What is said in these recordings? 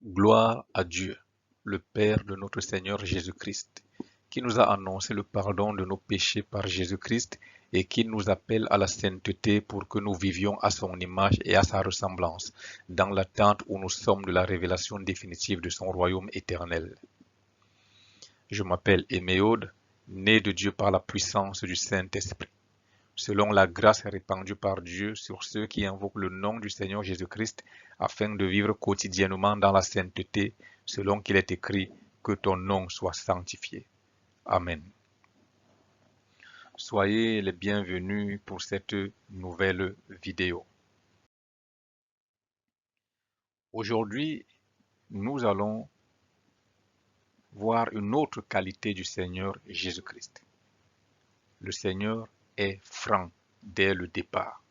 Gloire à Dieu, le Père de notre Seigneur Jésus-Christ, qui nous a annoncé le pardon de nos péchés par Jésus-Christ et qui nous appelle à la sainteté pour que nous vivions à son image et à sa ressemblance, dans l'attente où nous sommes de la révélation définitive de son royaume éternel. Je m'appelle Eméode, né de Dieu par la puissance du Saint-Esprit. Selon la grâce répandue par Dieu sur ceux qui invoquent le nom du Seigneur Jésus-Christ, afin de vivre quotidiennement dans la sainteté, selon qu'il est écrit, que ton nom soit sanctifié. Amen. Soyez les bienvenus pour cette nouvelle vidéo. Aujourd'hui, nous allons voir une autre qualité du Seigneur Jésus-Christ. Le Seigneur est franc dès le départ.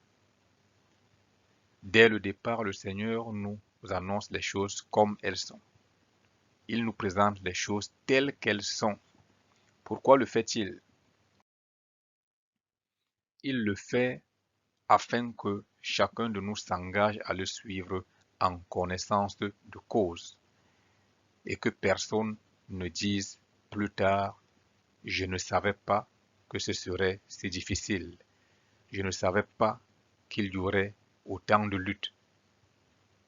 Dès le départ, le Seigneur nous annonce les choses comme elles sont. Il nous présente les choses telles qu'elles sont. Pourquoi le fait-il? Il le fait afin que chacun de nous s'engage à le suivre en connaissance de cause et que personne ne dise plus tard « je ne savais pas que ce serait si difficile, je ne savais pas qu'il y aurait autant de luttes,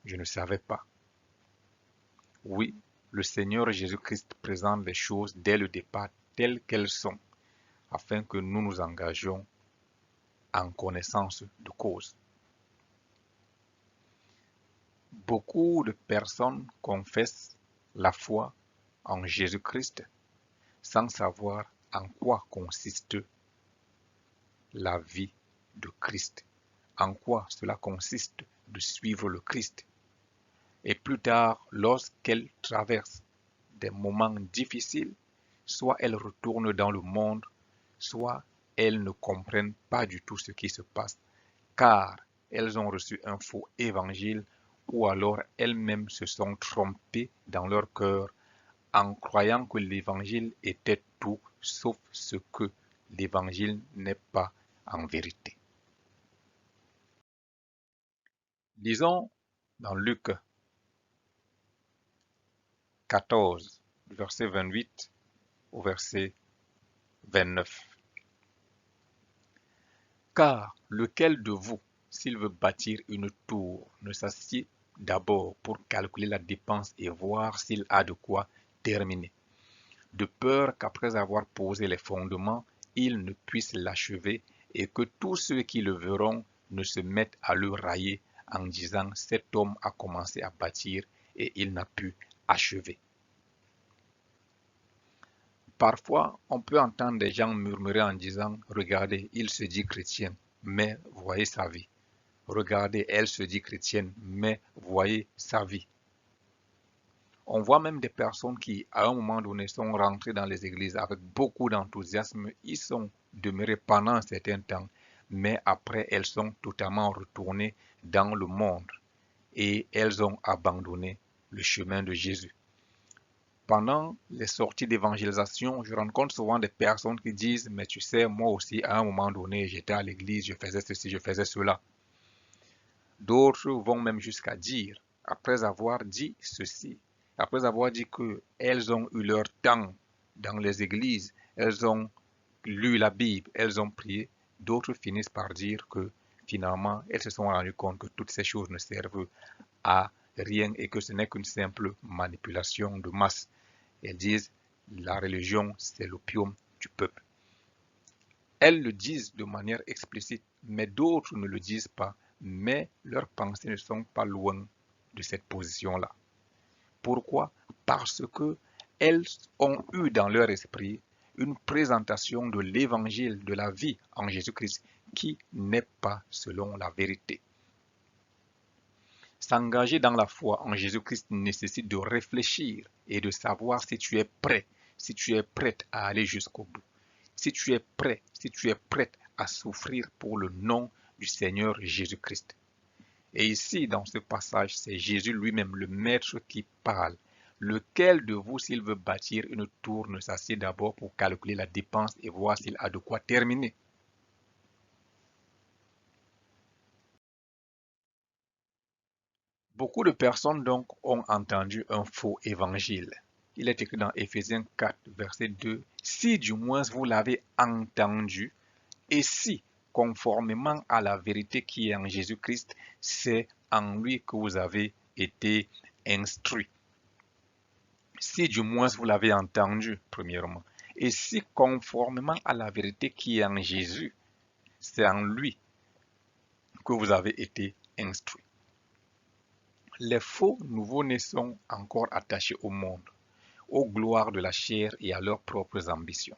je ne savais pas ». Oui, le Seigneur Jésus-Christ présente les choses dès le départ telles qu'elles sont, afin que nous nous engagions en connaissance de cause. Beaucoup de personnes confessent la foi en Jésus-Christ sans savoir en quoi consiste la vie de Christ, en quoi cela consiste de suivre le Christ. Et plus tard, lorsqu'elles traversent des moments difficiles, soit elles retournent dans le monde, soit elles ne comprennent pas du tout ce qui se passe, car elles ont reçu un faux évangile, ou alors elles-mêmes se sont trompées dans leur cœur en croyant que l'évangile était tout sauf ce que l'évangile n'est pas en vérité. Lisons dans Luc 14, verset 28 au verset 29. Car lequel de vous, s'il veut bâtir une tour, ne s'assied d'abord pour calculer la dépense et voir s'il a de quoi terminer, de peur qu'après avoir posé les fondements, il ne puisse l'achever et que tous ceux qui le verront ne se mettent à le railler en disant « cet homme a commencé à bâtir et il n'a pu achever ». Parfois, on peut entendre des gens murmurer en disant « regardez, il se dit chrétien, mais voyez sa vie. Regardez, elle se dit chrétienne, mais voyez sa vie. » On voit même des personnes qui, à un moment donné, sont rentrées dans les églises avec beaucoup d'enthousiasme. Ils sont demeurés pendant un certain temps, mais après, elles sont totalement retournées dans le monde et elles ont abandonné le chemin de Jésus. Pendant les sorties d'évangélisation, je rencontre souvent des personnes qui disent « mais tu sais, moi aussi, à un moment donné, j'étais à l'église, je faisais ceci, je faisais cela ». D'autres vont même jusqu'à dire, après avoir dit ceci, après avoir dit qu'elles ont eu leur temps dans les églises, elles ont lu la Bible, elles ont prié, d'autres finissent par dire que finalement, elles se sont rendues compte que toutes ces choses ne servent à rien et que ce n'est qu'une simple manipulation de masse. Elles disent la religion, c'est l'opium du peuple. Elles le disent de manière explicite, mais d'autres ne le disent pas, mais leurs pensées ne sont pas loin de cette position-là. Pourquoi? Parce qu'elles ont eu dans leur esprit une présentation de l'évangile de la vie en Jésus-Christ qui n'est pas selon la vérité. S'engager dans la foi en Jésus-Christ nécessite de réfléchir et de savoir si tu es prêt, si tu es prête à aller jusqu'au bout, si tu es prêt, si tu es prête à souffrir pour le nom du Seigneur Jésus-Christ. Et ici, dans ce passage, c'est Jésus lui-même, le Maître, qui parle. Lequel de vous, s'il veut bâtir une tour, ne s'assied d'abord pour calculer la dépense et voir s'il a de quoi terminer? Beaucoup de personnes donc ont entendu un faux évangile. Il est écrit dans Éphésiens 4, verset 2, « Si du moins vous l'avez entendu, et si, conformément à la vérité qui est en Jésus-Christ, c'est en lui que vous avez été instruits. » Si du moins vous l'avez entendu, premièrement, et si conformément à la vérité qui est en Jésus, c'est en lui que vous avez été instruits. Les faux nouveau-nés sont encore attachés au monde, aux gloires de la chair et à leurs propres ambitions.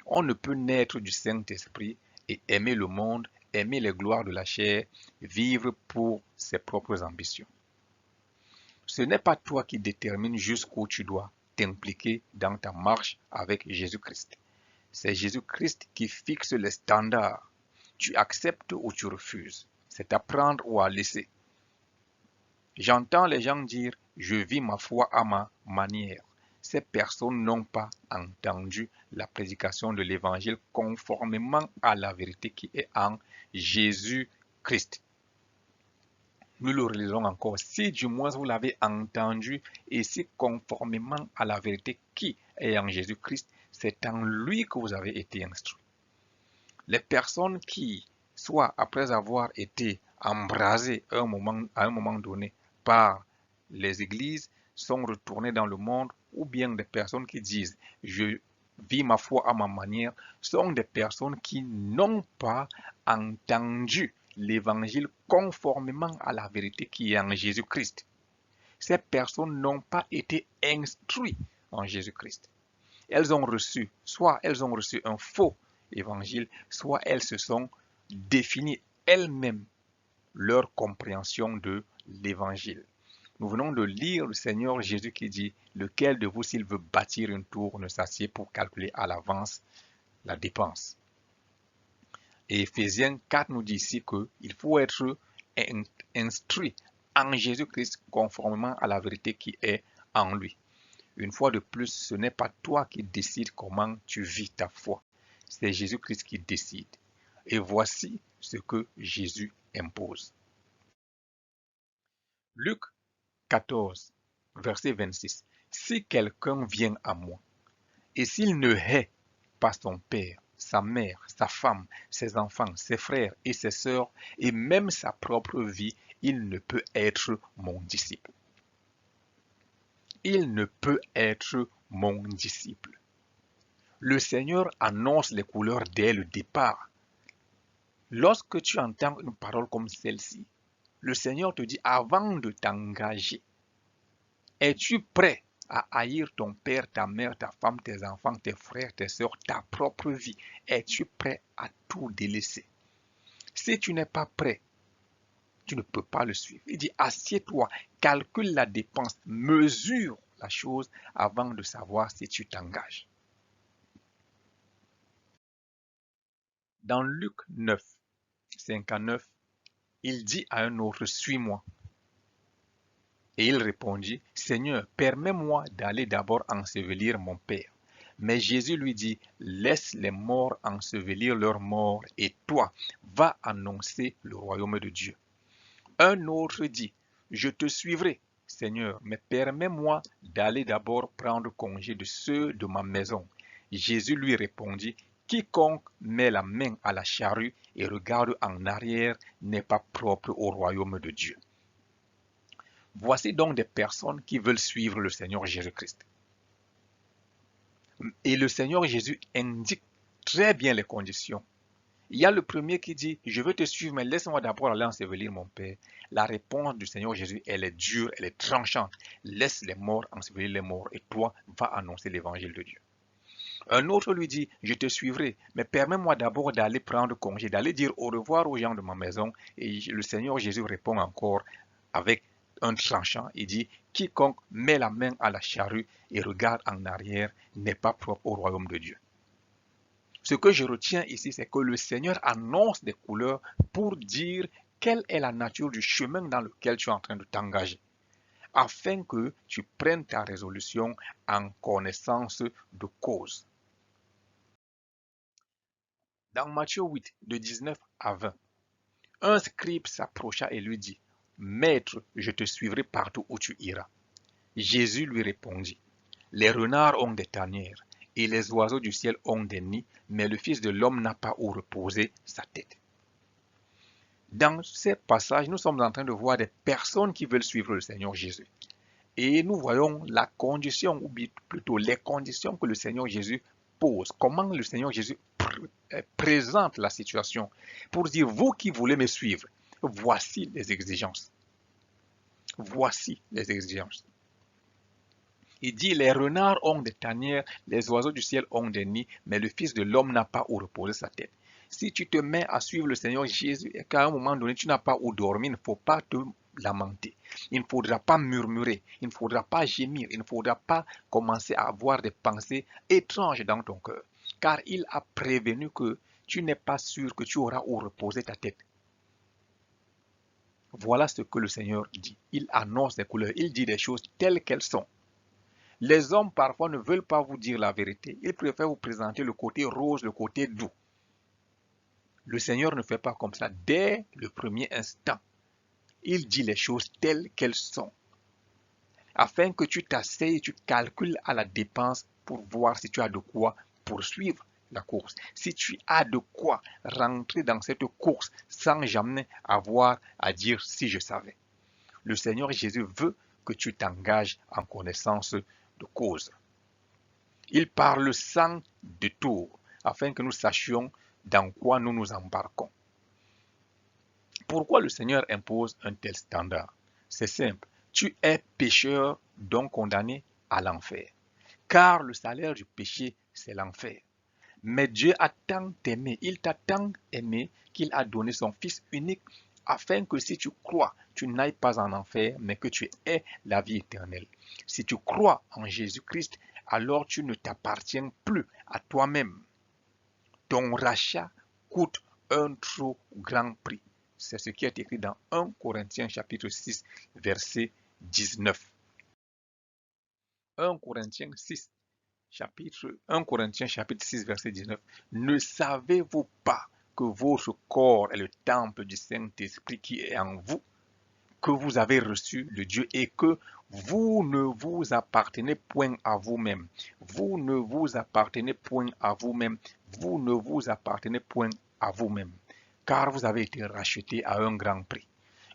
On ne peut naître du Saint-Esprit et aimer le monde, aimer les gloires de la chair, vivre pour ses propres ambitions. Ce n'est pas toi qui détermines jusqu'où tu dois t'impliquer dans ta marche avec Jésus-Christ. C'est Jésus-Christ qui fixe les standards. Tu acceptes ou tu refuses. C'est à prendre ou à laisser. J'entends les gens dire « je vis ma foi à ma manière ». Ces personnes n'ont pas entendu la prédication de l'Évangile conformément à la vérité qui est en Jésus-Christ. Nous le relisons encore. Si du moins vous l'avez entendu et si conformément à la vérité qui est en Jésus-Christ, c'est en lui que vous avez été instruits. Les personnes qui, soit après avoir été embrasées à un moment donné par les églises, sont retournées dans le monde, ou bien des personnes qui disent « je vis ma foi à ma manière », sont des personnes qui n'ont pas entendu l'évangile conformément à la vérité qui est en Jésus-Christ. Ces personnes n'ont pas été instruites en Jésus-Christ. Soit elles ont reçu un faux évangile, soit elles se sont définies elles-mêmes leur compréhension de l'évangile. Nous venons de lire le Seigneur Jésus qui dit « Lequel de vous, s'il veut bâtir une tour, ne s'assied pour calculer à l'avance la dépense ?» Et Éphésiens 4 nous dit ici qu'il faut être instruit en Jésus-Christ conformément à la vérité qui est en lui. Une fois de plus, ce n'est pas toi qui décides comment tu vis ta foi. C'est Jésus-Christ qui décide. Et voici ce que Jésus impose. Luc 14, verset 26. Si quelqu'un vient à moi, et s'il ne hait pas son père, sa mère, sa femme, ses enfants, ses frères et ses sœurs, et même sa propre vie, il ne peut être mon disciple. Il ne peut être mon disciple. Le Seigneur annonce les couleurs dès le départ. Lorsque tu entends une parole comme celle-ci, le Seigneur te dit avant de t'engager, es-tu prêt à haïr ton père, ta mère, ta femme, tes enfants, tes frères, tes sœurs, ta propre vie? Es-tu prêt à tout délaisser? Si tu n'es pas prêt, tu ne peux pas le suivre. Il dit, assieds-toi, calcule la dépense, mesure la chose avant de savoir si tu t'engages. Dans Luc 9, 59, il dit à un autre, suis-moi. Et il répondit, Seigneur, permets-moi d'aller d'abord ensevelir mon père. Mais Jésus lui dit, laisse les morts ensevelir leurs morts, et toi, va annoncer le royaume de Dieu. Un autre dit, je te suivrai, Seigneur, mais permets-moi d'aller d'abord prendre congé de ceux de ma maison. Jésus lui répondit, quiconque met la main à la charrue et regarde en arrière n'est pas propre au royaume de Dieu. Voici donc des personnes qui veulent suivre le Seigneur Jésus-Christ. Et le Seigneur Jésus indique très bien les conditions. Il y a le premier qui dit, je veux te suivre, mais laisse-moi d'abord aller ensevelir mon Père. La réponse du Seigneur Jésus, elle est dure, elle est tranchante. Laisse les morts ensevelir les morts et toi, va annoncer l'évangile de Dieu. Un autre lui dit, je te suivrai, mais permets-moi d'abord d'aller prendre congé, d'aller dire au revoir aux gens de ma maison. Et le Seigneur Jésus répond encore avec un tranchant. Il dit, quiconque met la main à la charrue et regarde en arrière n'est pas propre au royaume de Dieu. Ce que je retiens ici, c'est que le Seigneur annonce des couleurs pour dire quelle est la nature du chemin dans lequel tu es en train de t'engager, afin que tu prennes ta résolution en connaissance de cause. Dans Matthieu 8, de 19 à 20, un scribe s'approcha et lui dit, Maître, je te suivrai partout où tu iras. Jésus lui répondit, les renards ont des tanières et les oiseaux du ciel ont des nids, mais le Fils de l'homme n'a pas où reposer sa tête. Dans ces passages, nous sommes en train de voir des personnes qui veulent suivre le Seigneur Jésus. Et nous voyons la condition, ou plutôt les conditions que le Seigneur Jésus pose. Comment le Seigneur Jésus présente la situation pour dire, vous qui voulez me suivre, voici les exigences. Voici les exigences. Il dit, les renards ont des tanières, les oiseaux du ciel ont des nids, mais le Fils de l'homme n'a pas où reposer sa tête. Si tu te mets à suivre le Seigneur Jésus et qu'à un moment donné, tu n'as pas où dormir, il ne faut pas te lamenter. Il ne faudra pas murmurer, il ne faudra pas gémir, il ne faudra pas commencer à avoir des pensées étranges dans ton cœur. Car il a prévenu que tu n'es pas sûr que tu auras où reposer ta tête. Voilà ce que le Seigneur dit. Il annonce des couleurs, il dit des choses telles qu'elles sont. Les hommes parfois ne veulent pas vous dire la vérité. Ils préfèrent vous présenter le côté rose, le côté doux. Le Seigneur ne fait pas comme ça dès le premier instant. Il dit les choses telles qu'elles sont. Afin que tu t'asseyes, tu calcules à la dépense pour voir si tu as de quoi poursuivre la course. Si tu as de quoi rentrer dans cette course sans jamais avoir à dire si je savais. Le Seigneur Jésus veut que tu t'engages en connaissance de cause. Il parle sans détour afin que nous sachions dans quoi nous nous embarquons. Pourquoi le Seigneur impose un tel standard? C'est simple. Tu es pécheur, donc condamné à l'enfer. Car le salaire du péché, c'est l'enfer. Mais Dieu a tant aimé, il t'a tant aimé qu'il a donné son Fils unique afin que si tu crois, tu n'ailles pas en enfer, mais que tu aies la vie éternelle. Si tu crois en Jésus-Christ, alors tu ne t'appartiens plus à toi-même. Ton rachat coûte un trop grand prix. C'est ce qui est écrit dans 1 Corinthiens chapitre 6, verset 19. 1 Corinthiens 6, chapitre 6, verset 19. Ne savez-vous pas que votre corps est le temple du Saint-Esprit qui est en vous, que vous avez reçu de Dieu et que vous ne vous appartenez point à vous-même. Vous ne vous appartenez point à vous-même. Vous ne vous appartenez point à vous-même. Car vous avez été rachetés à un grand prix.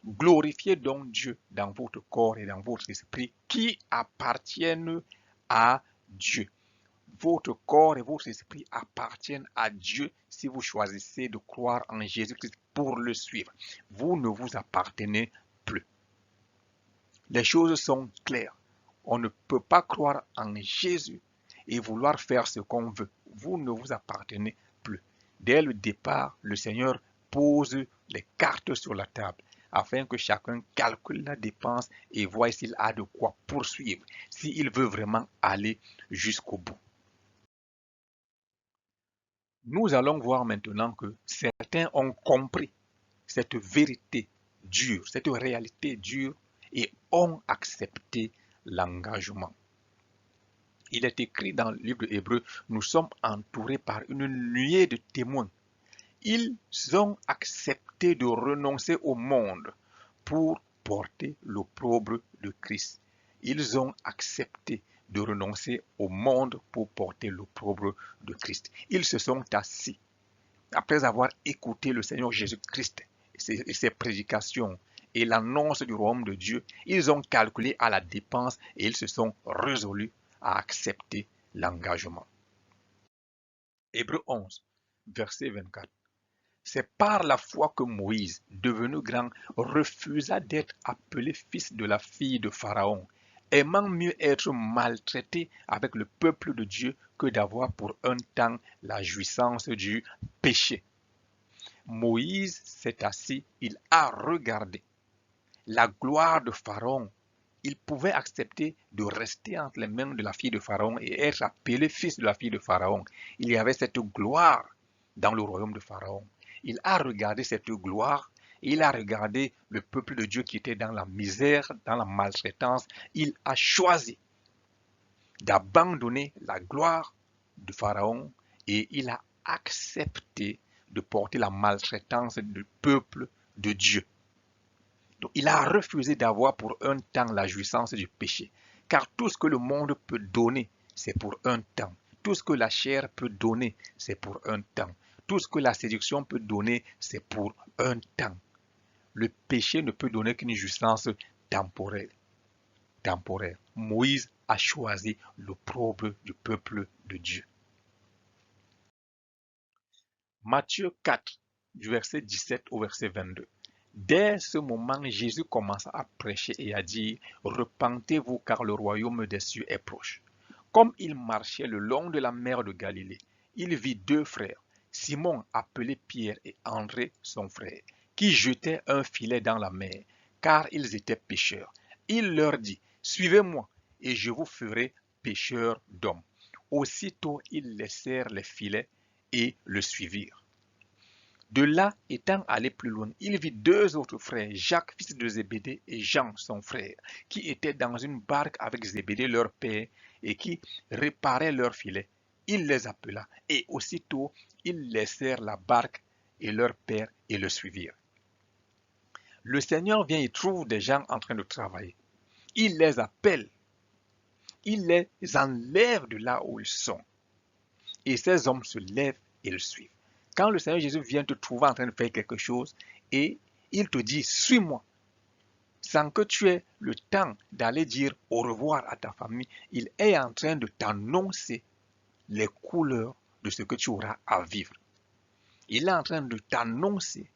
Glorifiez donc Dieu dans votre corps et dans votre esprit qui appartiennent à Dieu. Votre corps et votre esprit appartiennent à Dieu si vous choisissez de croire en Jésus-Christ pour le suivre. Vous ne vous appartenez plus. Les choses sont claires. On ne peut pas croire en Jésus et vouloir faire ce qu'on veut. Vous ne vous appartenez plus. Dès le départ, le Seigneur pose les cartes sur la table afin que chacun calcule la dépense et voie s'il a de quoi poursuivre, s'il veut vraiment aller jusqu'au bout. Nous allons voir maintenant que certains ont compris cette vérité dure, cette réalité dure et ont accepté l'engagement. Il est écrit dans le livre de Hébreux, nous sommes entourés par une nuée de témoins. Ils ont accepté de renoncer au monde pour porter l'opprobre de Christ. Ils ont accepté de renoncer au monde pour porter l'opprobre de Christ. Ils se sont assis après avoir écouté le Seigneur Jésus-Christ et ses prédications et l'annonce du royaume de Dieu. Ils ont calculé à la dépense et ils se sont résolus à accepter l'engagement. Hébreux 11, verset 24. C'est par la foi que Moïse, devenu grand, refusa d'être appelé fils de la fille de Pharaon, aimant mieux être maltraité avec le peuple de Dieu que d'avoir pour un temps la jouissance du péché. Moïse s'est assis, il a regardé la gloire de Pharaon. Il pouvait accepter de rester entre les mains de la fille de Pharaon et être appelé fils de la fille de Pharaon. Il y avait cette gloire dans le royaume de Pharaon. Il a regardé cette gloire, il a regardé le peuple de Dieu qui était dans la misère, dans la maltraitance. Il a choisi d'abandonner la gloire de Pharaon et il a accepté de porter la maltraitance du peuple de Dieu. Donc, il a refusé d'avoir pour un temps la jouissance du péché. Car tout ce que le monde peut donner, c'est pour un temps. Tout ce que la chair peut donner, c'est pour un temps. Tout ce que la séduction peut donner, c'est pour un temps. Le péché ne peut donner qu'une jouissance temporaire. Moïse a choisi l'opprobre du peuple de Dieu. Matthieu 4, du verset 17 au verset 22. Dès ce moment, Jésus commença à prêcher et à dire, « Repentez-vous car le royaume des cieux est proche. » Comme il marchait le long de la mer de Galilée, il vit deux frères, Simon appelé Pierre et André son frère, qui jetaient un filet dans la mer, car ils étaient pêcheurs. Il leur dit, « Suivez-moi, et je vous ferai pêcheurs d'hommes. » Aussitôt ils laissèrent les filets et le suivirent. De là, étant allé plus loin, il vit deux autres frères, Jacques, fils de Zébédée, et Jean, son frère, qui étaient dans une barque avec Zébédée, leur père, et qui réparaient leurs filets. Il les appela, et aussitôt ils laissèrent la barque et leur père et le suivirent. Le Seigneur vient et trouve des gens en train de travailler. Il les appelle. Il les enlève de là où ils sont. Et ces hommes se lèvent et le suivent. Quand le Seigneur Jésus vient te trouver en train de faire quelque chose et il te dit, suis-moi, sans que tu aies le temps d'aller dire au revoir à ta famille, il est en train de t'annoncer les couleurs de ce que tu auras à vivre. Il est en train de t'annoncer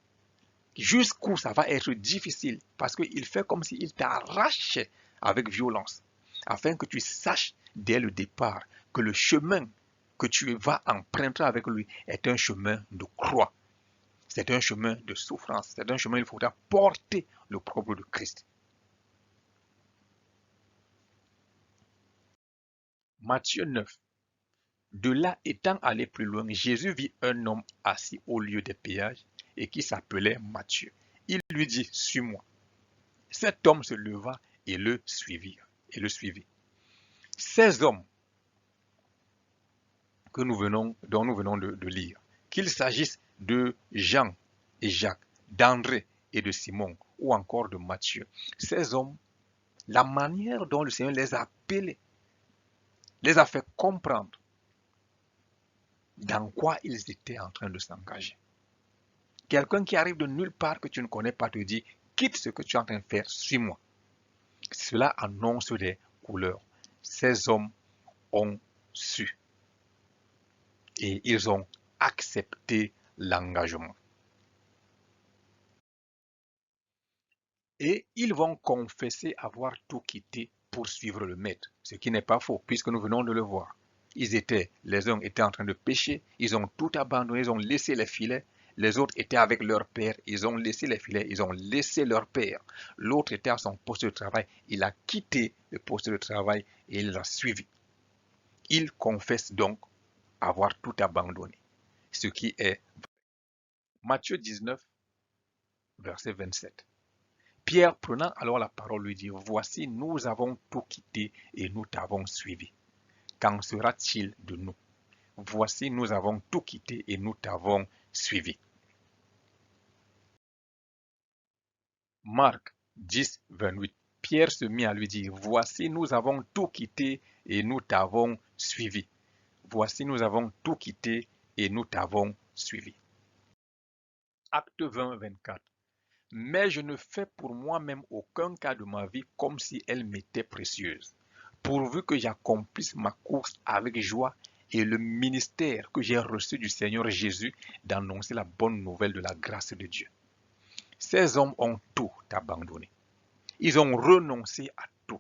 jusqu'où ça va être difficile parce qu'il fait comme s'il t'arrachait avec violence, afin que tu saches dès le départ que le chemin que tu vas emprunter avec lui est un chemin de croix. C'est un chemin de souffrance. C'est un chemin où il faudra porter le propre de Christ. Matthieu 9. De là, étant allé plus loin, Jésus vit un homme assis au lieu des péages et qui s'appelait Matthieu. Il lui dit, suis-moi. Cet homme se leva et le suivit. Ces hommes dont nous venons de lire, qu'il s'agisse de Jean et Jacques, d'André et de Simon, ou encore de Matthieu, ces hommes, la manière dont le Seigneur les a appelés, les a fait comprendre dans quoi ils étaient en train de s'engager. Quelqu'un qui arrive de nulle part que tu ne connais pas te dit, quitte ce que tu es en train de faire, suis-moi. Cela annonce des couleurs. Ces hommes ont su. Et ils ont accepté l'engagement. Et ils vont confesser avoir tout quitté pour suivre le maître, ce qui n'est pas faux, puisque nous venons de le voir. Les uns étaient en train de pêcher, ils ont tout abandonné, ils ont laissé les filets. Les autres étaient avec leur père, ils ont laissé les filets, ils ont laissé leur père. L'autre était à son poste de travail, il a quitté le poste de travail et il l'a suivi. Ils confessent donc avoir tout abandonné, ce qui est Matthieu 19, verset 27. Pierre, prenant alors la parole, lui dit, « Voici, nous avons tout quitté et nous t'avons suivi. Qu'en sera-t-il de nous? Voici, nous avons tout quitté et nous t'avons suivi. » Marc 10, 28. Pierre se mit à lui dire, « Voici, nous avons tout quitté et nous t'avons suivi. » Voici, nous avons tout quitté et nous t'avons suivi. Acte 20, 24. Mais je ne fais pour moi-même aucun cas de ma vie comme si elle m'était précieuse, pourvu que j'accomplisse ma course avec joie et le ministère que j'ai reçu du Seigneur Jésus d'annoncer la bonne nouvelle de la grâce de Dieu. Ces hommes ont tout abandonné. Ils ont renoncé à tout.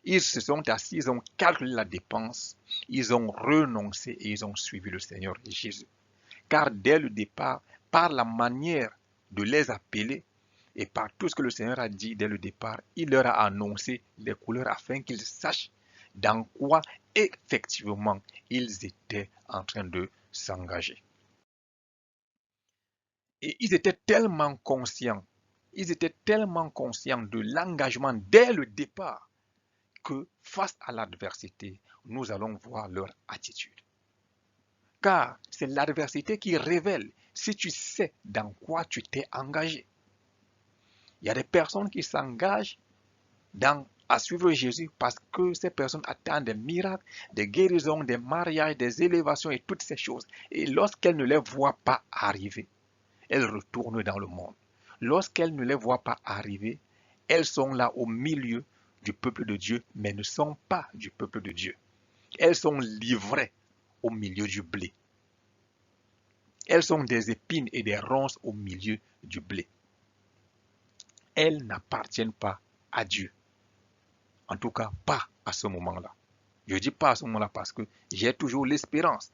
Ils se sont assis, ils ont calculé la dépense, ils ont renoncé et ils ont suivi le Seigneur Jésus. Car dès le départ, par la manière de les appeler et par tout ce que le Seigneur a dit dès le départ, il leur a annoncé les couleurs afin qu'ils sachent dans quoi effectivement ils étaient en train de s'engager. Et ils étaient tellement conscients de l'engagement dès le départ que face à l'adversité, nous allons voir leur attitude. Car c'est l'adversité qui révèle si tu sais dans quoi tu t'es engagé. Il y a des personnes qui s'engagent à suivre Jésus parce que ces personnes attendent des miracles, des guérisons, des mariages, des élévations et toutes ces choses. Et lorsqu'elles ne les voient pas arriver, elles retournent dans le monde. Lorsqu'elles ne les voient pas arriver, elles sont là au milieu du peuple de Dieu, mais ne sont pas du peuple de Dieu. Elles sont livrées au milieu du blé. Elles sont des épines et des ronces au milieu du blé. Elles n'appartiennent pas à Dieu. En tout cas, pas à ce moment-là. Je dis pas à ce moment-là parce que j'ai toujours l'espérance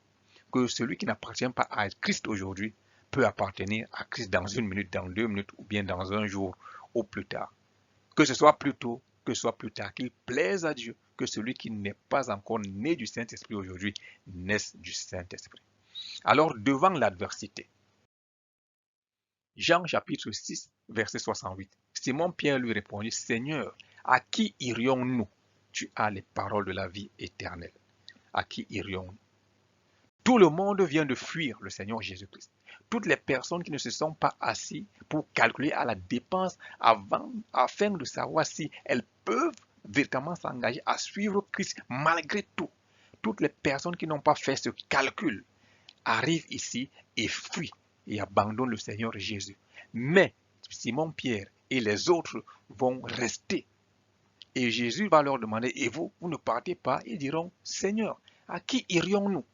que celui qui n'appartient pas à Christ aujourd'hui peut appartenir à Christ dans 1 minute, dans 2 minutes ou bien dans un jour au plus tard. Que ce soit plus tôt, que ce soit plus tard, qu'il plaise à Dieu que celui qui n'est pas encore né du Saint-Esprit aujourd'hui naisse du Saint-Esprit. Alors, devant l'adversité, Jean chapitre 6, verset 68, Simon-Pierre lui répondit, Seigneur, à qui irions-nous? Tu as les paroles de la vie éternelle. À qui irions-nous? Tout le monde vient de fuir le Seigneur Jésus-Christ. Toutes les personnes qui ne se sont pas assises pour calculer à la dépense afin de savoir si elles peuvent véritablement s'engager à suivre Christ malgré tout. Toutes les personnes qui n'ont pas fait ce calcul arrivent ici et fuient et abandonnent le Seigneur Jésus. Mais Simon-Pierre et les autres vont rester. Et Jésus va leur demander, et vous, vous ne partez pas? Ils diront, Seigneur, à qui irions-nous?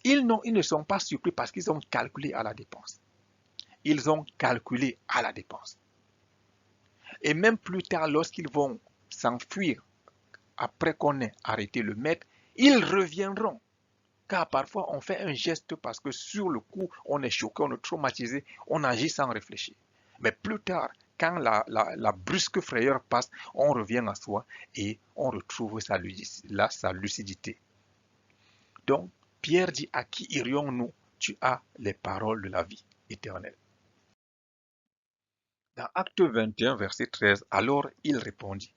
Ils ne sont pas surpris parce qu'ils ont calculé à la dépense. Ils ont calculé à la dépense. Et même plus tard, lorsqu'ils vont s'enfuir, après qu'on ait arrêté le maître, ils reviendront. Car parfois, on fait un geste parce que sur le coup, on est choqué, on est traumatisé, on agit sans réfléchir. Mais plus tard, quand la brusque frayeur passe, on revient à soi et on retrouve sa lucidité. Donc, Pierre dit, à qui irions-nous? Tu as les paroles de la vie éternelle. Dans Acte 21, verset 13, alors il répondit,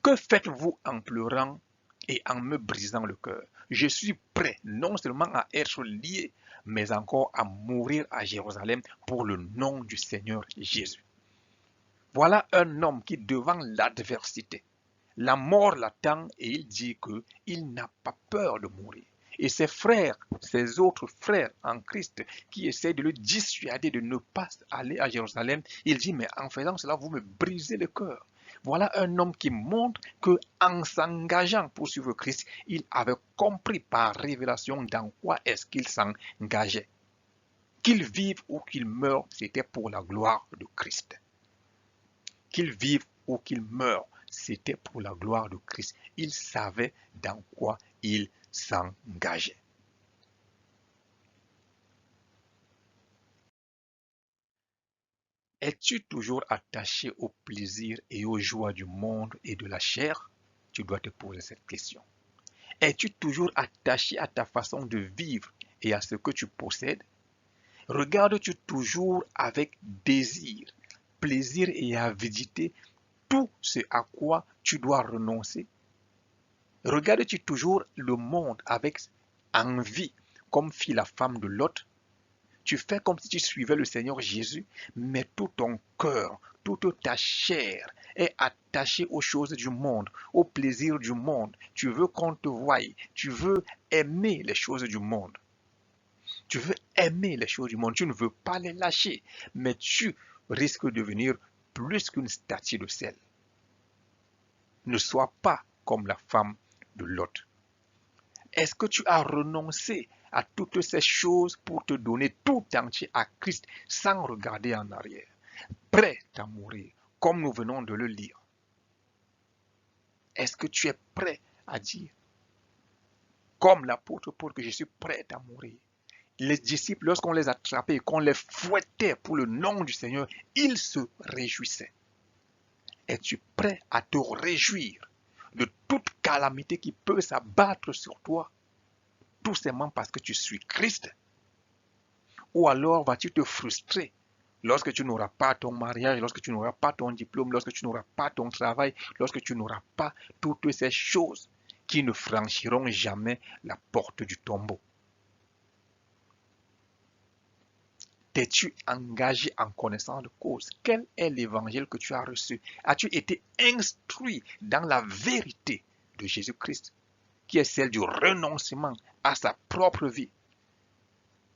que faites-vous en pleurant et en me brisant le cœur? Je suis prêt non seulement à être lié, mais encore à mourir à Jérusalem pour le nom du Seigneur Jésus. Voilà un homme qui, devant l'adversité, la mort l'attend et il dit qu'il n'a pas peur de mourir. Et ses frères, ses autres frères en Christ qui essaient de le dissuader de ne pas aller à Jérusalem, il dit, mais en faisant cela, vous me brisez le cœur. Voilà un homme qui montre qu'en s'engageant pour suivre Christ, il avait compris par révélation dans quoi est-ce qu'il s'engageait. Qu'il vive ou qu'il meure, c'était pour la gloire de Christ. Qu'il vive ou qu'il meure, c'était pour la gloire de Christ. Il savait dans quoi il s'engageait. Es-tu toujours attaché au plaisir et aux joies du monde et de la chair? Tu dois te poser cette question. Es-tu toujours attaché à ta façon de vivre et à ce que tu possèdes? Regardes-tu toujours avec désir, plaisir et avidité tout ce à quoi tu dois renoncer? Regardes-tu toujours le monde avec envie, comme fit la femme de Lot? Tu fais comme si tu suivais le Seigneur Jésus, mais tout ton cœur, toute ta chair est attachée aux choses du monde, aux plaisirs du monde. Tu veux qu'on te voie, tu veux aimer les choses du monde. Tu veux aimer les choses du monde, tu ne veux pas les lâcher, mais tu risques de devenir plus qu'une statue de sel. Ne sois pas comme la femme de Lot. Est-ce que tu as renoncé à toutes ces choses pour te donner tout entier à Christ sans regarder en arrière, prêt à mourir, comme nous venons de le lire? Est-ce que tu es prêt à dire, comme l'apôtre Paul, que je suis prêt à mourir? Les disciples, lorsqu'on les attrapait et qu'on les fouettait pour le nom du Seigneur, ils se réjouissaient. Es-tu prêt à te réjouir de toute calamité qui peut s'abattre sur toi, tout simplement parce que tu suis Christ? Ou alors vas-tu te frustrer lorsque tu n'auras pas ton mariage, lorsque tu n'auras pas ton diplôme, lorsque tu n'auras pas ton travail, lorsque tu n'auras pas toutes ces choses qui ne franchiront jamais la porte du tombeau? T'es-tu engagé en connaissance de cause? Quel est l'évangile que tu as reçu? As-tu été instruit dans la vérité de Jésus-Christ, qui est celle du renoncement à sa propre vie?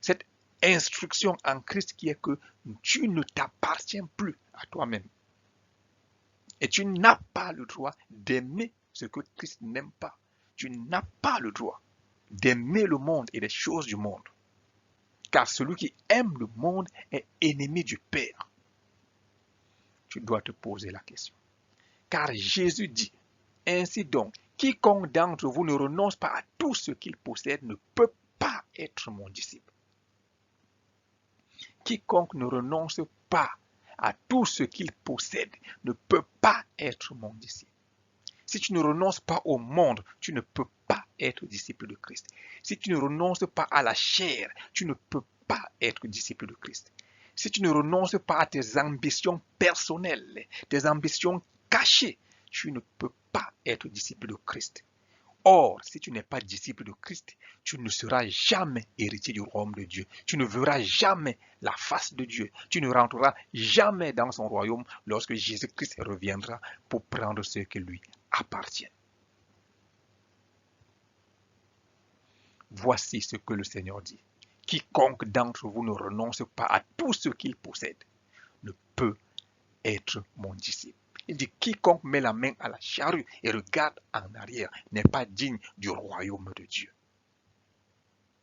Cette instruction en Christ qui est que tu ne t'appartiens plus à toi-même. Et tu n'as pas le droit d'aimer ce que Christ n'aime pas. Tu n'as pas le droit d'aimer le monde et les choses du monde. Car celui qui aime le monde est ennemi du Père. Tu dois te poser la question. Car Jésus dit, ainsi donc, quiconque d'entre vous ne renonce pas à tout ce qu'il possède ne peut pas être mon disciple. Quiconque ne renonce pas à tout ce qu'il possède ne peut pas être mon disciple. Si tu ne renonces pas au monde, tu ne peux pas être disciple de Christ. Si tu ne renonces pas à la chair, tu ne peux pas être disciple de Christ. Si tu ne renonces pas à tes ambitions personnelles, tes ambitions cachées, tu ne peux pas être disciple de Christ. Or, si tu n'es pas disciple de Christ, tu ne seras jamais héritier du royaume de Dieu. Tu ne verras jamais la face de Dieu. Tu ne rentreras jamais dans son royaume lorsque Jésus-Christ reviendra pour prendre ce qui lui appartient. Voici ce que le Seigneur dit. Quiconque d'entre vous ne renonce pas à tout ce qu'il possède ne peut être mon disciple. Il dit, quiconque met la main à la charrue et regarde en arrière n'est pas digne du royaume de Dieu.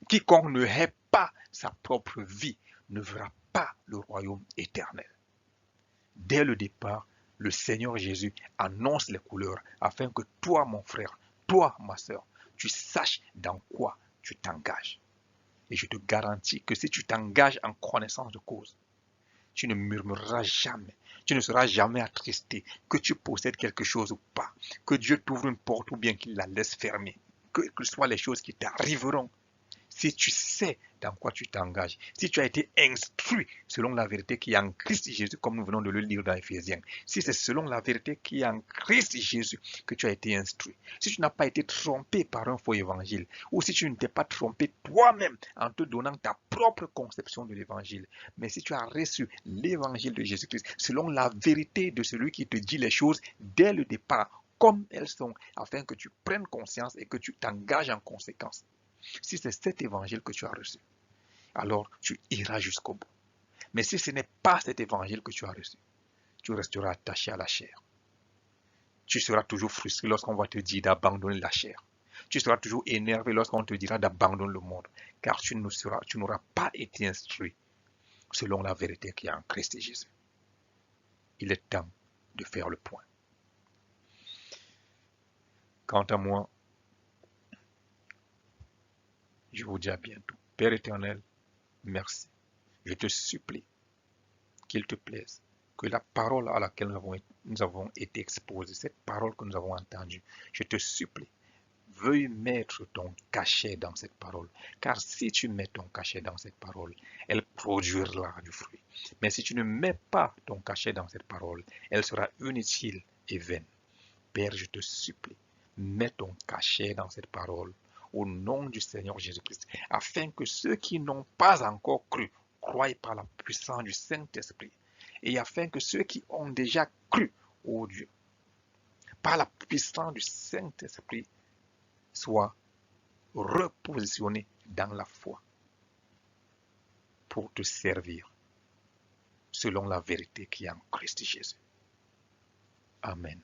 Quiconque ne hait pas sa propre vie ne verra pas le royaume éternel. Dès le départ, le Seigneur Jésus annonce les couleurs afin que toi, mon frère, toi, ma soeur, tu saches dans quoi tu t'engages. Et je te garantis que si tu t'engages en connaissance de cause, tu ne murmureras jamais. Tu ne seras jamais attristé que tu possèdes quelque chose ou pas. Que Dieu t'ouvre une porte ou bien qu'il la laisse fermer. Que ce soit les choses qui t'arriveront. Si tu sais dans quoi tu t'engages, si tu as été instruit selon la vérité qui est en Christ Jésus, comme nous venons de le lire dans Éphésiens, si c'est selon la vérité qui est en Christ Jésus que tu as été instruit, si tu n'as pas été trompé par un faux évangile, ou si tu ne t'es pas trompé toi-même en te donnant ta propre conception de l'évangile, mais si tu as reçu l'évangile de Jésus-Christ selon la vérité de celui qui te dit les choses dès le départ, comme elles sont, afin que tu prennes conscience et que tu t'engages en conséquence. Si c'est cet évangile que tu as reçu, alors tu iras jusqu'au bout. Mais si ce n'est pas cet évangile que tu as reçu, tu resteras attaché à la chair. Tu seras toujours frustré lorsqu'on va te dire d'abandonner la chair. Tu seras toujours énervé lorsqu'on te dira d'abandonner le monde, car tu n'auras pas été instruit selon la vérité qui est en Christ Jésus. Il est temps de faire le point. Quant à moi, je vous dis à bientôt. Père éternel, merci. Je te supplie qu'il te plaise que la parole à laquelle nous avons été exposés, cette parole que nous avons entendue, je te supplie, veuille mettre ton cachet dans cette parole. Car si tu mets ton cachet dans cette parole, elle produira du fruit. Mais si tu ne mets pas ton cachet dans cette parole, elle sera inutile et vaine. Père, je te supplie, mets ton cachet dans cette parole au nom du Seigneur Jésus-Christ, afin que ceux qui n'ont pas encore cru croient par la puissance du Saint-Esprit, et afin que ceux qui ont déjà cru, ô Dieu, par la puissance du Saint-Esprit, soient repositionnés dans la foi pour te servir selon la vérité qui est en Christ Jésus. Amen.